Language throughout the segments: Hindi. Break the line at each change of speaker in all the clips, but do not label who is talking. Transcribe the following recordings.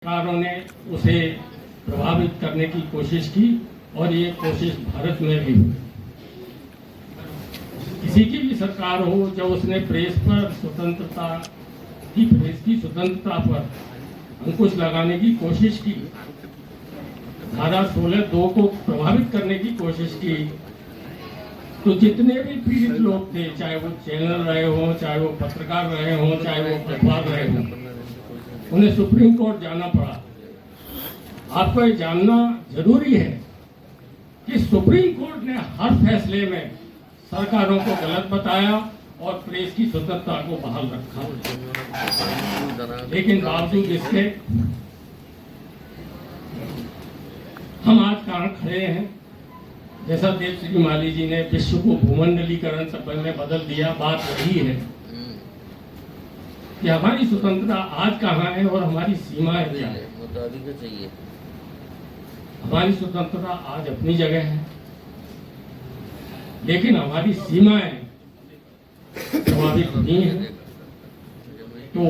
सरकारों ने उसे प्रभावित करने की कोशिश की और ये कोशिश भारत में भी हुई। किसी की भी सरकार हो, जब उसने प्रेस पर स्वतंत्रता की प्रेस की स्वतंत्रता पर अंकुश लगाने की कोशिश की, धारा 16(2) को प्रभावित करने की कोशिश की, तो जितने भी पीड़ित लोग थे, चाहे वो चैनल रहे हों, चाहे वो पत्रकार रहे हों, चाहे वो अखबार रहे हों, उन्हें सुप्रीम कोर्ट जाना पड़ा। आपको ये जानना जरूरी है कि सुप्रीम कोर्ट ने हर फैसले में सरकारों को गलत बताया और प्रेस की स्वतंत्रता को बहाल रखा, लेकिन बावजूद इसके हम आज कहाँ खड़े हैं। जैसा देवश्री माली जी ने विश्व को भूमंडलीकरण शब्द में बदल दिया, बात वही है कि हमारी स्वतंत्रता आज कहाँ है और हमारी सीमाएं क्या है। हमारी स्वतंत्रता आज अपनी जगह है, लेकिन हमारी सीमाएं प्रभावित नहीं है, तो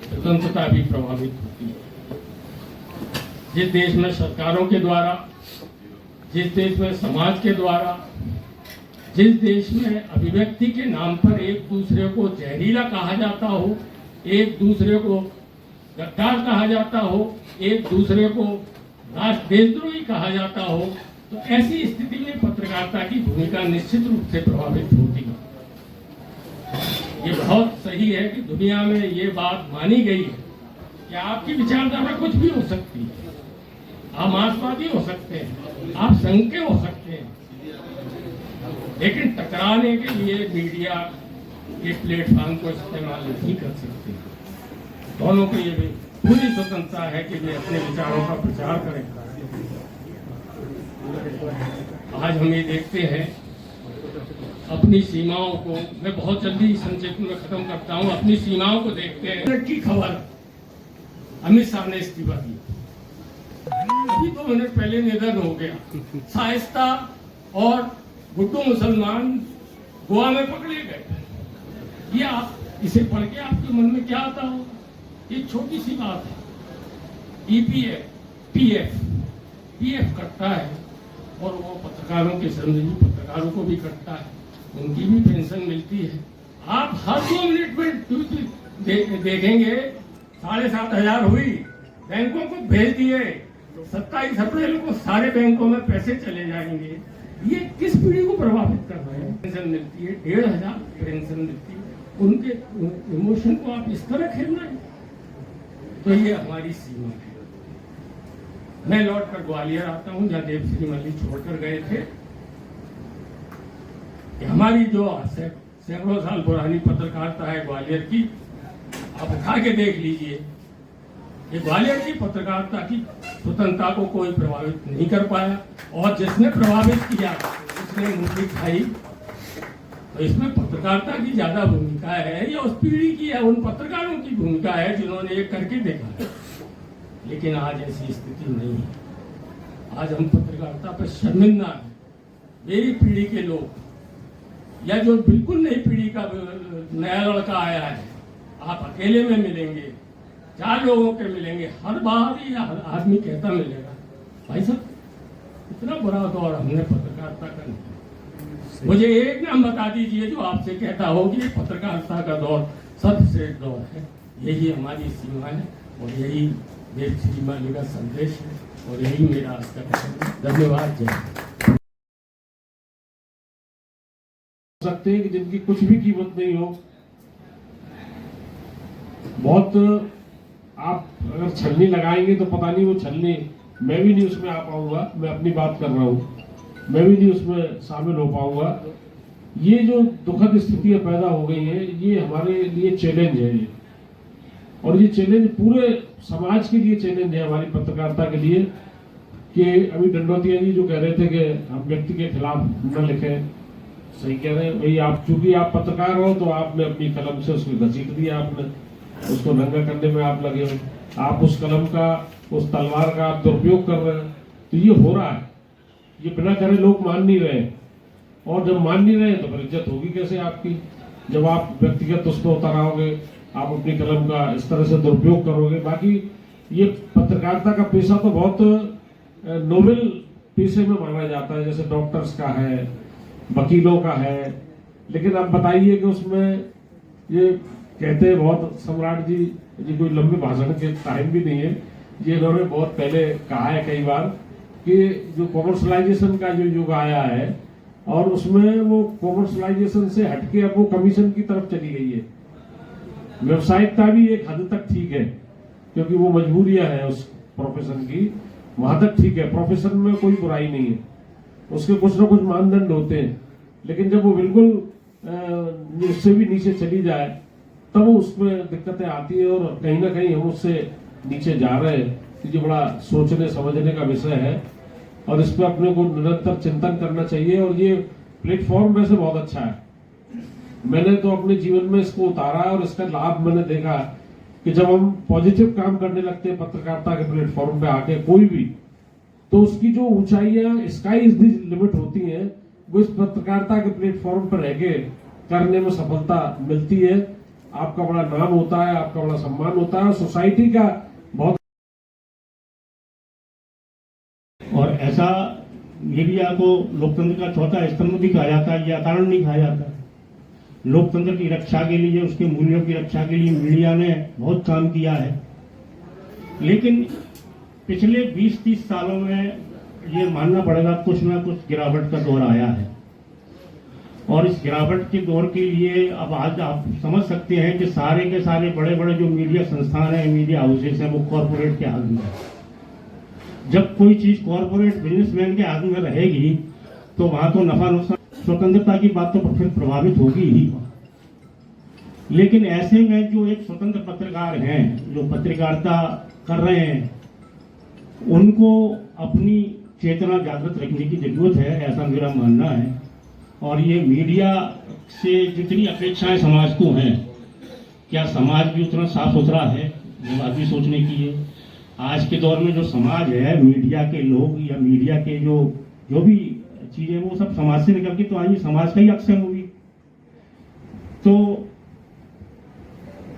स्वतंत्रता भी प्रभावित होती है। जिस देश में सरकारों के द्वारा, जिस देश में समाज के द्वारा, जिस देश में अभिव्यक्ति के नाम पर एक दूसरे को जहरीला कहा जाता हो, एक दूसरे को गद्दार कहा जाता हो, एक दूसरे को राष्ट्र देशद्रोही कहा जाता हो, तो ऐसी स्थिति में पत्रकारिता की भूमिका निश्चित रूप से प्रभावित होती है। ये बहुत सही है कि दुनिया में ये बात मानी गई है कि आपकी विचारधारा कुछ भी हो सकती है, आप मार्क्सवादी हो सकते हैं, आप संघ के हो सकते हैं, लेकिन टकराने के लिए मीडिया के प्लेटफॉर्म को इस्तेमाल नहीं कर सकते। दोनों को ये भी पूरी स्वतंत्रता है कि वे अपने विचारों का प्रचार करें। आज हम ये देखते हैं अपनी सीमाओं को, मैं बहुत जल्दी संक्षिप्त में खत्म करता हूं, अपनी सीमाओं को देखते हैं की खबर अमित शाह ने इस्तीफा दिया, अभी 2 मिनट पहले निधन हो गया। शाइस्ता और गुड्डू मुसलमान गोवा में पकड़े गए। ये आप इसे पढ़ के आपके मन में क्या आता हो? ये छोटी सी बात है। ईपीएफ पीएफ कटता है और वो पत्रकारों के श्रमजीवी पत्रकारों को भी कटता है, उनकी भी पेंशन मिलती है। आप हर 2 मिनट में देखेंगे 7,500 हुई, बैंकों को भेज दिए, 27 अप्रैल को सारे बैंकों में पैसे चले जाएंगे। ये किस पीढ़ी को प्रभावित कर रहे हैं? पेंशन मिलती है, 1,500 पेंशन मिलती है, उनके इमोशन को आप इस तरह खेल रहे हैं, तो ये हमारी सीमा है। मैं लौट कर ग्वालियर आता हूं, जहां देवश्री मल्ली छोड़कर गए थे। हमारी जो सैकड़ों साल पुरानी पत्रकारिता है ग्वालियर की, आप उठा के देख लीजिए, ये ग्वालियर की पत्रकारिता की स्वतंत्रता को कोई प्रभावित नहीं कर पाया, और जिसने प्रभावित किया उसने मुट्ठी खाई। तो इसमें पत्रकारिता की ज्यादा भूमिका है या उस पीढ़ी की है, उन पत्रकारों की भूमिका है जिन्होंने ये करके देखा। लेकिन आज ऐसी स्थिति नहीं है। आज हम पत्रकारिता पर शर्मिंदा हैं। मेरी पीढ़ी के लोग या जो बिल्कुल नई पीढ़ी का नया लड़का आया है, आप अकेले में मिलेंगे, 4 लोगों के मिलेंगे, हर बार ये आदमी कहता मिलेगा, भाई साहब इतना बुरा दौर हमने पत्रकारिता का नहीं। मुझे एक नाम बता दीजिए जो आपसे कहता हो कि ये पत्रकारिता का दौर सर्वश्रेष्ठ दौर है। यही हमारी सीमा है और यही देवश्री माली का संदेश है और यही मेरा आज का धन्यवाद। जय
सकते हैं कि जिनकी कुछ भी कीमत नहीं हो, बहुत आप अगर छलनी लगाएंगे तो पता नहीं वो छलनी मैं भी नहीं उसमें आ पाऊंगा। मैं अपनी बात कर रहा हूँ, मैं भी नहीं उसमें शामिल हो पाऊंगा। ये जो दुखद स्थितियां पैदा हो गई है, ये हमारे लिए चैलेंज है, और ये चैलेंज पूरे समाज के लिए चैलेंज है, हमारी पत्रकारिता के लिए। कि अभी दंडोतिया जी जो कह रहे थे कि हम व्यक्ति के खिलाफ न लिखें, सही कह रहे हैं भाई। आप चूंकि आप पत्रकार हो तो आपने अपनी कलम से उसको घसीट दिया, आपने उसको नंगा करने में आप लगे हो, आप उस कलम का, उस तलवार का आप दुरुपयोग कर रहे हैं। तो ये हो रहा है, ये बिना करे लोग मान नहीं रहे, और जब मान नहीं रहे तो फिर इज्जत होगी कैसे आपकी? जब आप व्यक्तिगत उस पर उतर आओगे, आप अपनी कलम का इस तरह से दुरुपयोग करोगे। बाकी ये पत्रकारिता का पेशा तो बहुत नोबेल पेशे में माना जाता है, जैसे डॉक्टर्स का है, वकीलों का है, लेकिन अब बताइए कि उसमें ये कहते हैं बहुत, सम्राट जी कोई लंबे भाषण के टाइम भी नहीं है, ये इन्होंने बहुत पहले कहा है कई बार कि जो कॉमर्शलाइजेशन का जो युग आया है और उसमें वो कॉमर्शलाइजेशन से हटके अब वो कमीशन की तरफ चली गई है। व्यवसायिकता भी एक हद तक ठीक है क्योंकि वो मजबूरियां हैं उस प्रोफेशन की, वहां तक ठीक है, प्रोफेशन में कोई बुराई नहीं है, उसके कुछ ना कुछ मानदंड होते हैं, लेकिन जब वो बिल्कुल उससे भी नीचे चली जाए तब उसमें दिक्कतें आती है और कहीं ना कहीं हम उससे नीचे जा रहे हैं। ये बड़ा सोचने समझने का विषय है और इस पर अपने को निरंतर चिंतन करना चाहिए और ये प्लेटफॉर्म वैसे बहुत अच्छा है। मैंने तो अपने जीवन में इसको उतारा और इसका लाभ मैंने देखा कि जब हम पॉजिटिव काम करने लगते हैं पत्रकारिता के प्लेटफॉर्म पे आके कोई भी, तो उसकी जो ऊंचाइयां स्काई इज द लिमिट होती हैं वो इस पत्रकारिता के प्लेटफॉर्म पर रह के करने में सफलता मिलती है। आपका बड़ा नाम होता है, आपका बड़ा सम्मान होता है, सोसाइटी का बहुत।
और ऐसा मीडिया को लोकतंत्र का चौथा स्तंभ भी कहा जाता है, यह कारण नहीं कहा जाता। लोकतंत्र की रक्षा के लिए, उसके मूल्यों की रक्षा के लिए मीडिया ने बहुत काम किया है, लेकिन पिछले 20-30 सालों में ये मानना पड़ेगा कुछ ना कुछ गिरावट का दौर आया है। और इस गिरावट के दौर के लिए अब आज आप समझ सकते हैं कि सारे के सारे बड़े बड़े जो मीडिया संस्थान हैं, मीडिया हाउसेस हैं, वो कॉरपोरेट के हाथ में है। जब कोई चीज कॉरपोरेट बिजनेसमैन के हाथ में रहेगी तो वहां तो नफा नुकसान, स्वतंत्रता की बात तो फिर प्रभावित होगी ही। लेकिन ऐसे में जो एक स्वतंत्र पत्रकार हैं, जो पत्रकारिता कर रहे हैं, उनको अपनी चेतना जागृत रखने की जरूरत है, ऐसा मेरा मानना है। और ये मीडिया से जितनी अपेक्षाएं समाज को हैं, क्या समाज भी उतना साफ सुथरा है, ये बात भी सोचने की है। आज के दौर में जो समाज है, मीडिया के लोग या मीडिया के जो भी चीजें वो सब समाज से निकल के तो आएंगी, समाज का ही अक्सर होगी। तो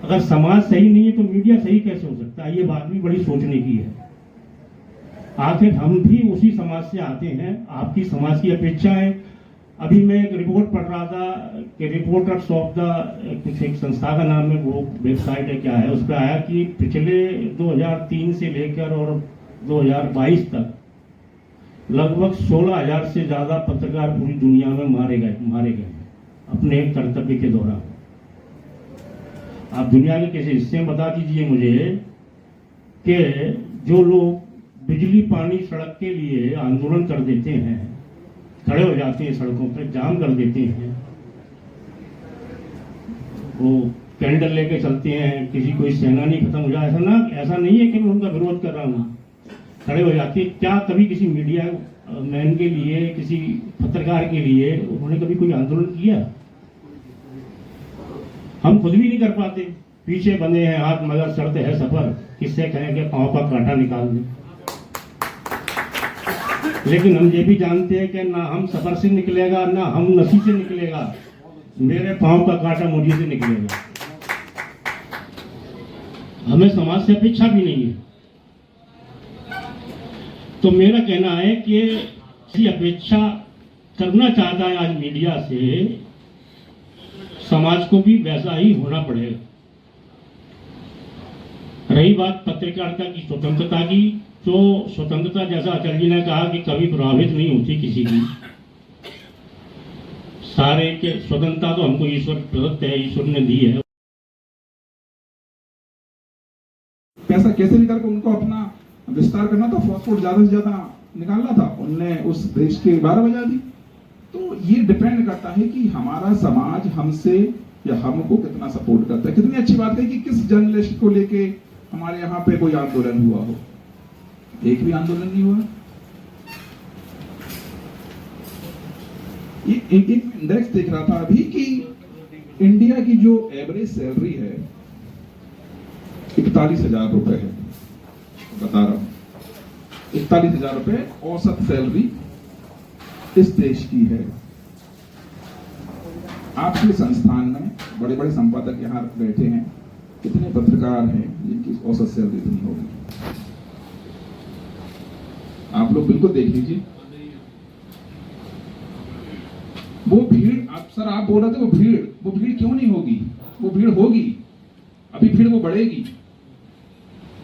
अगर समाज सही नहीं है तो मीडिया सही कैसे हो सकता है, ये बात भी बड़ी सोचने की है। आखिर हम भी उसी समाज से आते हैं, आपकी समाज की अपेक्षाएं। अभी मैं एक रिपोर्ट पढ़ रहा था कि रिपोर्टर्स ऑफ द कुछ एक संस्था का नाम है, वो वेबसाइट है क्या है, उस पर आया कि पिछले 2003 से लेकर और 2022 तक लगभग 16,000 से ज्यादा पत्रकार पूरी दुनिया में मारे गए हैं अपने कर्तव्य के दौरान। आप दुनिया के किसी हिस्से में बता दीजिए मुझे कि जो लोग बिजली पानी सड़क के लिए आंदोलन कर देते हैं, खड़े हो जाते हैं सड़कों पर, जाम कर देते हैं, वो कैंडल लेके चलते हैं, किसी कोई सेनानी खत्म हो जाए, ऐसा नहीं है कि मैं उनका विरोध कर रहा हूँ, खड़े हो जाती है। क्या कभी किसी मीडिया मैन के लिए, किसी पत्रकार के लिए उन्होंने कभी कोई आंदोलन किया? हम खुद भी नहीं कर पाते, पीछे बंधे हैं हाथ मगर चढ़ते है सफर, किससे कहें कि पांव का कांटा निकाल दें। लेकिन हम ये भी जानते हैं कि ना हम सफर से निकलेगा, ना हम नसी से निकलेगा, मेरे पांव का कांटा मुझे से निकलेगा। हमें समाज से अपेक्षा भी नहीं है। तो मेरा कहना है कि ऐसी अपेक्षा करना चाहता है आज मीडिया से, समाज को भी वैसा ही होना पड़ेगा। रही बात पत्रकारिता की स्वतंत्रता की, तो स्वतंत्रता जैसा अटल जी ने कहा कि कभी प्रभावित नहीं होती किसी की, सारे के स्वतंत्रता तो हमको ईश्वर प्रदत्त है, ईश्वर ने दी है।
पैसा कैसे निकाल कर उनको अपना विस्तार करना था, पासपोर्ट ज्यादा से ज्यादा निकालना था, उनने उस देश के 12 बजा दी। तो ये डिपेंड करता है कि हमारा समाज हमसे या हमको कितना सपोर्ट करता है। कितनी अच्छी बात है कि किस जर्नलिस्ट को लेके हमारे यहाँ पे कोई आंदोलन हुआ हो, एक भी आंदोलन नहीं हुआ। एक इंडेक्स देख रहा था अभी कि इंडिया की जो एवरेज सैलरी है 41,000 रुपए है, बता रहा हूं 41,000 रुपए औसत सैलरी इस देश की है। आपके संस्थान में बड़े बड़े संपादक यहाँ बैठे हैं, कितने पत्रकार हैं जिनकी औसत सैलरी इतनी होगी? आप लोग बिल्कुल देख लीजिए। वो भीड़, आप बोल रहे थे वो भीड़ क्यों नहीं होगी? वो भीड़ होगी, अभी भीड़ वो बढ़ेगी,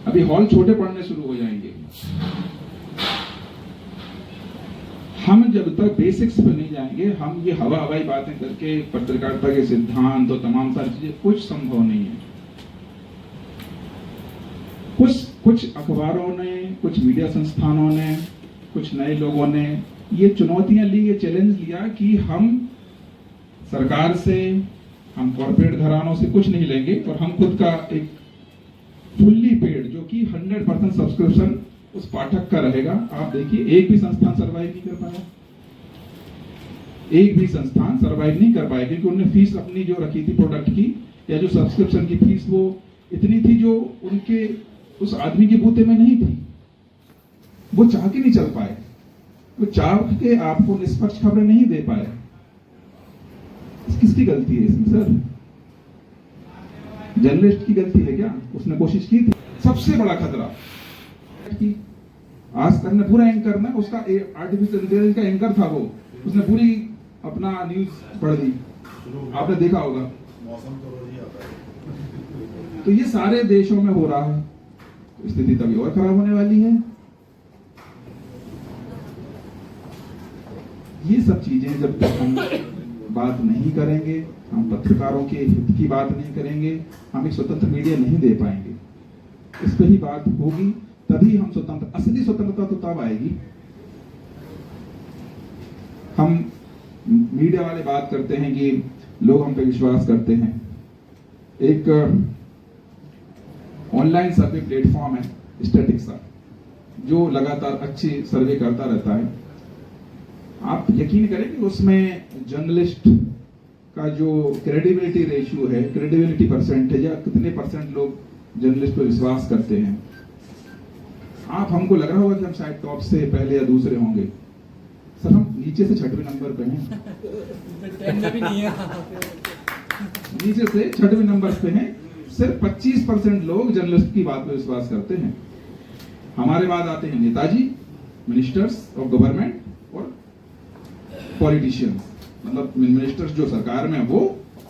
अभी हॉल छोटे पड़ने शुरू हो जाएंगे। हम जब तक बेसिक्स पे नहीं जाएंगे, हम ये हवाई बातें करके पत्रकारिता के सिद्धांत और तमाम सारी चीजें, कुछ संभव नहीं है। कुछ अखबारों ने, कुछ मीडिया संस्थानों ने, कुछ नए लोगों ने ये चुनौतियां ली, ये चैलेंज लिया कि हम सरकार से, हम कॉर्पोरेट घरानों से कुछ नहीं लेंगे और हम खुद का एक फुल्ली पेड, जो कि 100% सब्सक्रिप्शन उस पाठक का रहेगा। आप देखिए, एक भी संस्थान सर्वाइव नहीं कर पाया, एक भी संस्थान सर्वाइव नहीं कर पाया, क्योंकि उन्होंने फीस अपनी जो रखी थी प्रोडक्ट की या जो सब्सक्रिप्शन की फीस, वो इतनी थी जो उनके उस आदमी के बूते में नहीं थी। वो चाह के नहीं चल पाए, वो चाह के आपको निष्पक्ष खबरें नहीं दे पाए। किसकी गलती है इसमें सर? जर्नलिस्ट की गलती है क्या? उसने कोशिश की थी। सबसे बड़ा खतरा कि आज तक ने पूरा एंकर ना, उसका आर्टिफिशियल इंटेलिजेंस का एंकर था, वो उसने पूरी अपना न्यूज पढ़ दी, आपने देखा होगा। तो ये सारे देशों में हो रहा है, तो स्थिति तभी और खराब होने वाली है। ये सब चीजें जब तक हम बात नहीं करेंगे, हम पत्रकारों के हित की बात नहीं करेंगे, हम एक स्वतंत्र मीडिया नहीं दे पाएंगे। इस पर ही बात होगी, तभी हम स्वतंत्र, असली स्वतंत्रता तो तब आएगी। हम मीडिया वाले बात करते हैं कि लोग हम पे विश्वास करते हैं। एक ऑनलाइन सर्वे प्लेटफॉर्म है स्टैटिक्सा, जो लगातार अच्छी सर्वे करता रहता है। आप यकीन करें कि उसमें जर्नलिस्ट का जो क्रेडिबिलिटी रेशियो है, क्रेडिबिलिटी परसेंटेज, या कितने परसेंट लोग जर्नलिस्ट पर विश्वास करते हैं, आप हमको लग रहा होगा कि हम शायद टॉप से पहले या दूसरे होंगे। सर हम नीचे से 6वें नंबर पे हैं, नीचे से 6वें नंबर पे हैं। सिर्फ 25% लोग जर्नलिस्ट की बात पे विश्वास करते हैं। हमारे बाद आते हैं नेताजी, मिनिस्टर्स ऑफ गवर्नमेंट और पॉलिटिशियंस, मतलब मिनिस्टर्स जो सरकार में है वो,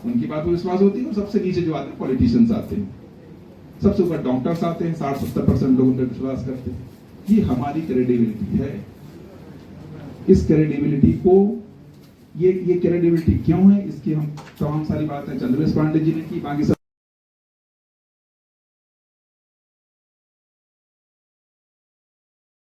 उनकी बात पे विश्वास होती है। और सबसे नीचे जो आते हैं पॉलिटिशियंस आते हैं, सबसे ऊपर डॉक्टर्स आते हैं, 60-70% लोग उन पर विश्वास करते हैं। ये हमारी क्रेडिबिलिटी है। इस क्रेडिबिलिटी को, ये क्रेडिबिलिटी क्यों है, इसकी हम तमाम सारी बातें चंद्रवेश पांडे जी ने की, बाकी सब